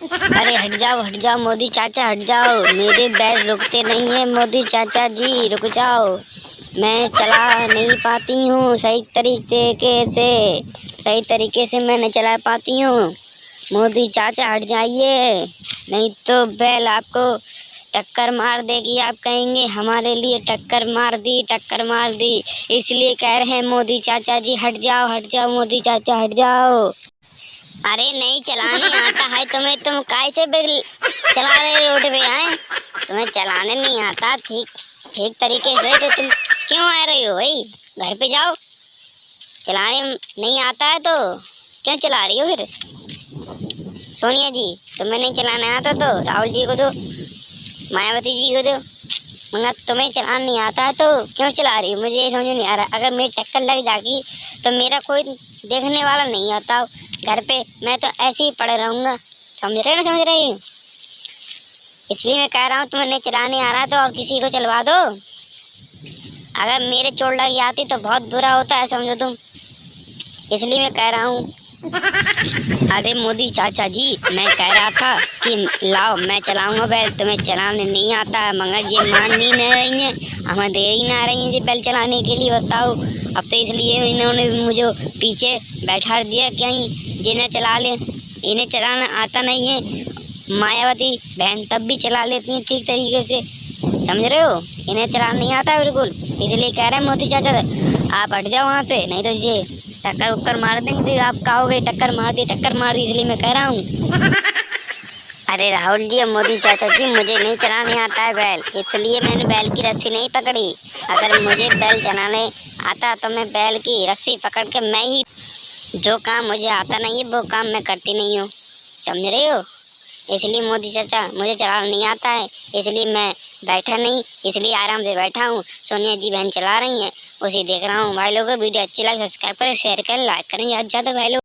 अरे हट जाओ मोदी चाचा, हट जाओ। मेरे बैल रुकते नहीं है मोदी चाचा जी, रुक जाओ। मैं चला नहीं पाती हूँ सही तरीके से मैं नहीं चला पाती हूँ। मोदी चाचा हट जाइए, नहीं तो बैल आपको टक्कर मार देगी। आप कहेंगे हमारे लिए टक्कर मार दी। इसलिए कह रहे हैं मोदी चाचा जी, हट जाओ मोदी चाचा, हट जाओ। अरे नहीं चलाने आता है तुम्हें, तुम काहे से चला रहे रोड पे आए? तुम्हें चलाने नहीं आता ठीक ठीक तरीके से तो तुम क्यों आ रही हो भाई? घर पे जाओ। चलाने नहीं आता है तो क्यों चला रही हो फिर? सोनिया जी, तुम्हें नहीं चलाना आता तो राहुल जी को दो, मायावती जी को दो। मगर तुम्हें चलाना नहीं आता है तो क्यों चला रही हो? मुझे ये समझ नहीं आ रहा। अगर मेरी टक्कर लग जाएगी तो मेरा कोई देखने वाला नहीं होता घर पे, मैं तो ऐसे ही पड़े रहूँगा। समझ रहे हो ना, समझ रही? इसलिए मैं कह रहा हूँ तुम्हें नहीं चलाने आ रहा तो और किसी को चलवा दो। अगर मेरे चोट लग जाती तो बहुत बुरा होता है, समझो तुम। इसलिए मैं कह रहा हूँ। अरे मोदी चाचा जी, मैं कह रहा था कि लाओ मैं चलाऊंगा बैल, तुम्हें चलाने नहीं आता मगर ये मान नहीं रही है, हमें दे ही ना रही है बैल चलाने के लिए। बताओ, अब तो इसलिए इन्होंने मुझे पीछे बैठा दिया कहीं जिन्हें चला ले। इन्हें चलाना आता नहीं है। मायावती बहन तब भी चला लेती है ठीक तरीके से, समझ रहे हो? इन्हें चलाना नहीं आता बिल्कुल। इसलिए कह रहे हैं मोदी चाचा आप हट जाओ वहाँ से, नहीं तो ये टक्कर उक्कर मार देंगे। आप कहोगे टक्कर मार दी, इसलिए मैं कह रहा हूँ। अरे राहुल जी और मोदी चाचा जी, मुझे नहीं चलाने आता है बैल, इसलिए मैंने बैल की रस्सी नहीं पकड़ी। अगर मुझे बैल चलाने आता तो मैं बैल की रस्सी पकड़ के मैं ही, जो काम मुझे आता नहीं है वो काम मैं करती नहीं हूँ, समझ रहे हो? इसलिए मोदी चाचा मुझे चलाना नहीं आता है, इसलिए मैं बैठा नहीं, इसलिए आराम से बैठा हूँ। सोनिया जी बहन चला रही हैं, उसे देख रहा हूँ। भाई लोगों को वीडियो अच्छी लगे सब्सक्राइब करें, शेयर करें, लाइक करें ज़्यादा से ज़्यादा भाई लोग।